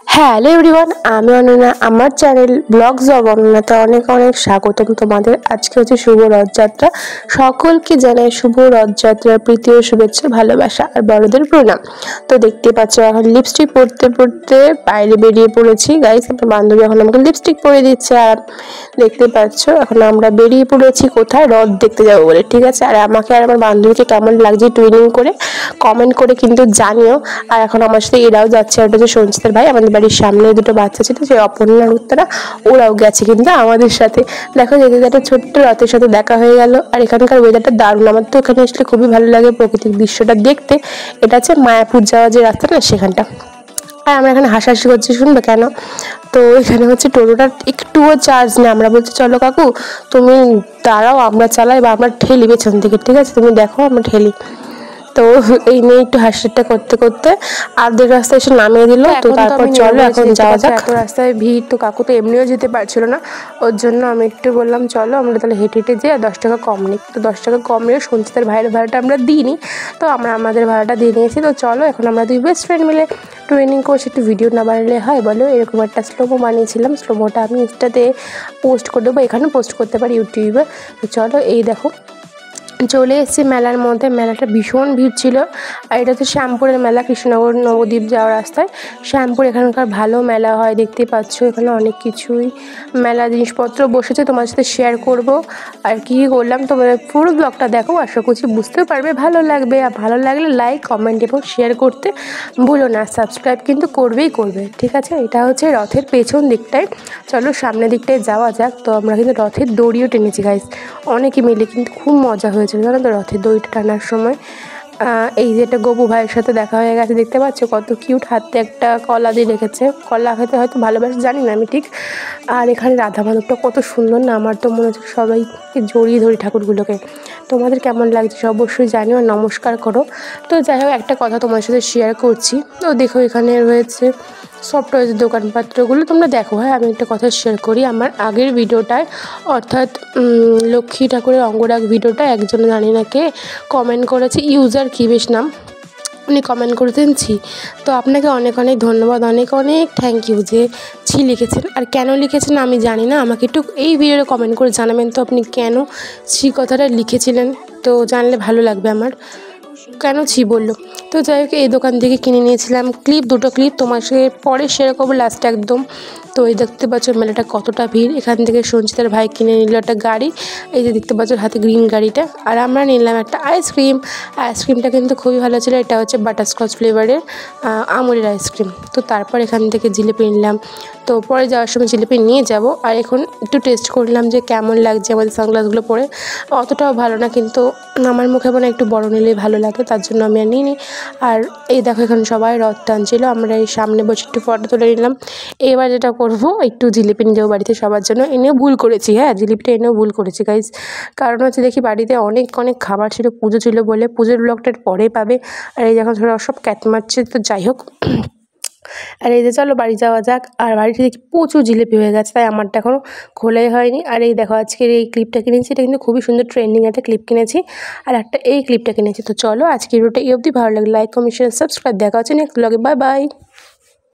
Hello everyone, আমি অনন্যা। আমার channel blogs of অনন্যাতে অনেক অনেক স্বাগতম তোমাদের। আজকে হচ্ছে শুভ রথযাত্রা। সকলকে জানাই শুভ রথযাত্রার প্রীতি ও শুভেচ্ছা, ভালোবাসা আর বড়দের প্রণাম। তো দেখতে পাচ্ছ এখন লিপস্টিক পরতে পরতে বাইরে বেরিয়ে পড়েছি গাইস। আমার বান্ধবী এখন আমাকে লিপস্টিক পরে দিচ্ছে। আর দেখতে পাচ্ছ এখন আমরা বেরিয়ে পড়েছি কোথায়, রথ দেখতে যাবো বলে। ঠিক আছে, আর আমাকে আর আমার বান্ধবীকে কেমন লাগছে টুইনিং করে কমেন্ট করে কিন্তু জানিও। আর এখন আমার সাথে এরাও যাচ্ছে, ওটা হচ্ছে সঞ্চিতার ভাই। আমাদের বাড়ির সামনে দুটো বাচ্চা ছিল, সেই অপর্ণা আর উত্তরা, ওরাও গেছে কিন্তু আমাদের সাথে। দেখো যেতে একটা ছোট্ট রথের সাথে দেখা হয়ে গেল। আর এখানকার ওয়েদারটা দারুণ, আমার তো এখানে আসলে খুবই ভালো লাগে প্রাকৃতিক দৃশ্যটা দেখতে। এটা হচ্ছে মায়াপুর যাওয়া যে রাস্তাটা, সেখানটা। আর আমরা এখানে হাসাহাসি করছি, শুনবে কেন? তো এখানে হচ্ছে টোটোটার একটুও চার্জ নেই। আমরা বলছি চলো কাকু তুমি দাঁড়াও, আমরা চালাই বা আমরা ঠেলি পেছন থেকে, ঠিক আছে তুমি দেখো আমরা ঠেলি। তো এই নিয়ে একটু হাসিটা করতে করতে আর্ধেক রাস্তায় এসে নামিয়ে দিল। তো তারপর চলো এখন যাওয়া যাক। এত রাস্তায় ভিড়, তো কাকু তো এমনিও যেতে পারছিল না, ওর জন্য আমি একটু বললাম চলো আমরা তাহলে হেঁটে হেঁটে যাই। আর 10 টাকা কম নিই, তো 10 টাকা কম নিয়ে সঞ্চিতার ভাইয়ের ভাড়াটা আমরা দিইনি, তো আমরা আমাদের ভাড়াটা দিয়ে নিয়েছি। তো চলো এখন আমরা দুই বেস্ট ফ্রেন্ড মিলে ট্রেনিং করছি। একটু ভিডিও না বানালে হয় বলো? এরকম একটা স্লোমো বানিয়েছিলাম, স্লোমোটা আমি ইনস্টাতে পোস্ট করে দেবো, এখানে পোস্ট করতে পারি ইউটিউবে। তো চলো এই দেখো চলে এসেছি মেলার মধ্যে। মেলাটা ভীষণ ভিড় ছিল। আর এটা হচ্ছে শ্যামপুরের মেলা, কৃষ্ণনগর নবদ্বীপ যাওয়ার রাস্তায় শ্যামপুর। এখানকার ভালো মেলা হয়, দেখতে পাচ্ছ এখানে অনেক কিছুই মেলা জিনিসপত্র বসেছে, তোমার সাথে শেয়ার করব আর কী করলাম। তোমার পুরো ব্লগটা দেখো, আশা করছি বুঝতেও পারবে, ভালো লাগবে। আর ভালো লাগলে লাইক কমেন্ট এবং শেয়ার করতে ভুলো না, সাবস্ক্রাইব কিন্তু করবেই করবে, ঠিক আছে? এটা হচ্ছে রথের পেছন দিকটায়। চলো সামনের দিকটায় যাওয়া যাক। তো আমরা কিন্তু রথের দড়িও টেনেছি গাইস, অনেকে মিলে, কিন্তু খুব মজা হয়েছিল জানো তো রথের দড়িটা টানার সময়। এই যে একটা গপু ভাইয়ের সাথে দেখা হয়ে গেছে, দেখতে পাচ্ছ কত কিউট, হাতে একটা কলা দিয়ে রেখেছে। কলা খেতে হয়তো ভালোবাসে, জানি না আমি ঠিক। আর এখানে রাধা মাধবটা কত সুন্দর না, আমার তো মনে হচ্ছে সবাইকে জড়িয়ে ধরি ঠাকুরগুলোকে। তোমাদের কেমন লাগছে অবশ্যই জানিও, আর নমস্কার করো। তো যাই হোক একটা কথা তোমার সাথে শেয়ার করছি। তো দেখো এখানে রয়েছে সব টয়েসের দোকানপত্রগুলো, তোমরা দেখো। হ্যাঁ আমি একটা কথা শেয়ার করি, আমার আগের ভিডিওটায় অর্থাৎ লক্ষ্মী ঠাকুরের অঙ্গরাগ ভিডিওটা একজন জানি না কে কমেন্ট করেছে, ইউজার কি বেশ নাম, উনি কমেন্ট করেছেন ছি। তো আপনাকে অনেক অনেক ধন্যবাদ, অনেক অনেক থ্যাংক ইউ যে ছি লিখেছেন। আর কেন লিখেছেন আমি জানি না, আমাকে একটু এই ভিডিওতে কমেন্ট করে জানাবেন তো আপনি কেন ছি কথাটা লিখেছিলেন, তো জানলে ভালো লাগবে আমার, কেন ছি বললো। তো যাই হোক এই দোকান থেকে কিনে নিয়েছিলাম ক্লিপ, দুটো ক্লিপ, তোমার সাথে পরে শেয়ার করবো লাস্ট একদম। তো এই দেখতে পাচ্ছ মেলাটা কতটা ভিড়। এখান থেকে সঞ্চিতার ভাই কিনে নিল একটা গাড়ি, এই যে দেখতে পাচ্ছ হাতে গ্রিন গাড়িটা। আর আমরা নিলাম একটা আইসক্রিম। আইসক্রিমটা কিন্তু খুবই ভালো ছিল, এটা হচ্ছে বাটারস্কচ ফ্লেভারের আমুলের আইসক্রিম। তো তারপর এখান থেকে জিলিপি নিলাম। তো পরে যাওয়ার সময় জিলিপি নিয়ে যাব। আর এখন একটু টেস্ট করলাম যে কেমন লাগছে আমাদের সানগ্লাসগুলো পরে। অতটাও ভালো না, কিন্তু আমার মুখে মনে একটু বড় নিলেই ভালো লাগে, তার জন্য আমি আর নিই। আর এই দেখো এখানে সবাই রথ টানছিল, আমরা এই সামনে বসে একটু ফটো তুলে নিলাম। এবার যেটা করবো একটু জিলিপি নিয়ে যাবো বাড়িতে সবার জন্য। এনেও ভুল করেছি, হ্যাঁ জিলিপিটা এনেও ভুল করেছি গাইজ, কারণ হচ্ছে দেখি বাড়িতে অনেক অনেক খাবার ছিল, পুজো ছিল বলে। পুজোর ব্লগটার পরে পাবে। আর এই যখন ধরো সব ক্যাট মারছে, তো যাই হোক। আর এই যে চলো বাড়ি যাওয়া যাক। আর বাড়িতে দেখি প্রচুর জিলিপি হয়ে গেছে, তাই আমারটা এখনও খোলাই হয়নি। আর এই দেখো আজকের এই ক্লিপটা কিনেছি, এটা কিন্তু খুবই সুন্দর ট্রেন্ডিং একটা ক্লিপ কিনেছি। আর একটা এই ক্লিপটা কিনেছি। তো চলো আজকের ভিডিওটা এই অবধি, ভালো লাগে লাইক কমেন্ট শেয়ার সাবস্ক্রাইব, দেখা হচ্ছে নেক্সট ব্লগে, বাই বাই।